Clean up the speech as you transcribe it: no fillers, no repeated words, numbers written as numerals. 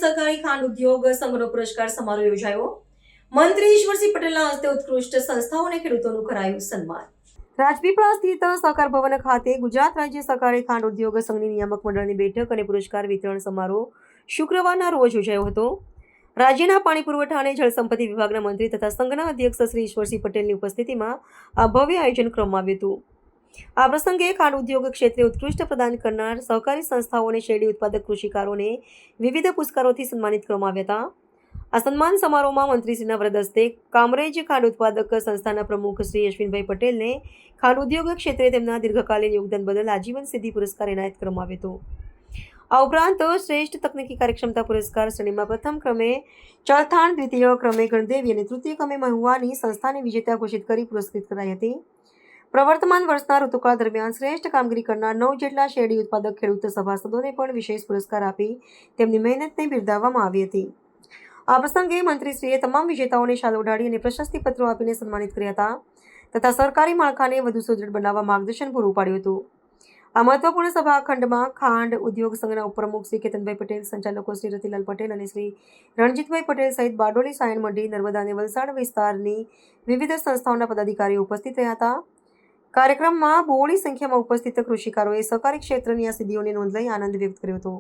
સહકારી ખાંડ ઉદ્યોગ સંઘનો પુરસ્કાર સમારોહ યોજાયો. મંત્રી ઈશ્વરસિંહ પટેલના હસ્તે ઉત્કૃષ્ટ સંસ્થાઓ અને ખેડૂતોનું કરાયું સન્માન. રાજપીપળા સ્થિત સહકાર ભવન ખાતે ગુજરાત રાજ્ય સહકારી ખાંડ ઉદ્યોગ સંઘની નિયામક મંડળની બેઠક અને પુરસ્કાર વિતરણ સમારોહ શુક્રવારના રોજ યોજાયો હતો. રાજ્યના પાણી પુરવઠા અને જળસંપત્તિ વિભાગના મંત્રી તથા સંઘના અધ્યક્ષ શ્રી ઈશ્વરસિંહ પટેલની ઉપસ્થિતિમાં આ ભવ્ય આયોજન કરવામાં આવ્યું હતું. આ પ્રસંગે ખાંડ ઉદ્યોગ ક્ષેત્રે ઉત્કૃષ્ટ પ્રદાન કરનાર સહકારી સંસ્થાઓ અને શેરડી ઉત્પાદક કૃષિકારોને વિવિધ પુરસ્કારોથી સન્માનિત કરવામાં આવ્યા હતા. આ સન્માન સમારોહમાં મંત્રીશ્રીના વરદ હસ્તે કામરેજ ખાંડ ઉત્પાદક સંસ્થાના પ્રમુખ શ્રી અશ્વિનભાઈ પટેલને ખાંડ ઉદ્યોગ ક્ષેત્રે તેમના દીર્ઘકાલીન યોગદાન બદલ આજીવન સિદ્ધિ પુરસ્કાર એનાયત કરવામાં આવ્યો હતો. આ ઉપરાંત શ્રેષ્ઠ તકનીકી કાર્યક્ષમતા પુરસ્કાર શ્રેણીમાં પ્રથમ ક્રમે ચલથાણ, દ્વિતીય ક્રમે ગણદેવી અને તૃતીય ક્રમે મહુવાની સંસ્થાને વિજેતા ઘોષિત કરી પુરસ્કૃત કરાઈ હતી. પ્રવર્તમાન વર્ષના ઋતુકાળ દરમિયાન શ્રેષ્ઠ કામગીરી કરનાર 9 જેટલા શેરડી ઉત્પાદક ખેડૂત સભાસદોને પણ વિશેષ પુરસ્કાર આપી તેમની મહેનતને બિરદાવવામાં આવી હતી. આ પ્રસંગે મંત્રીશ્રીએ તમામ વિજેતાઓને શાલ ઓઢાડી અને પ્રશસ્તિપત્રો આપીને સન્માનિત કર્યા હતા તથા સરકારી માળખાને વધુ સુદૃઢ બનાવવા માર્ગદર્શન પૂરું પાડ્યું હતું. આ મહત્વપૂર્ણ સભાખંડમાં ખાંડ ઉદ્યોગ સંઘના ઉપપ્રમુખ શ્રી કેતનભાઈ પટેલ, સંચાલકો શ્રી રતિલાલ પટેલ અને શ્રી રણજીતભાઈ પટેલ સહિત બારડોલી, સાયણ મંડી, નર્મદા અને વલસાડ વિસ્તારની વિવિધ સંસ્થાઓના પદાધિકારીઓ ઉપસ્થિત રહ્યા હતા. કાર્યક્રમમાં બહોળી સંખ્યામાં ઉપસ્થિત કૃષિકારોએ સહકારી ક્ષેત્રની આ સિદ્ધિઓની નોંધ લઈ આનંદ વ્યક્ત કર્યો હતો.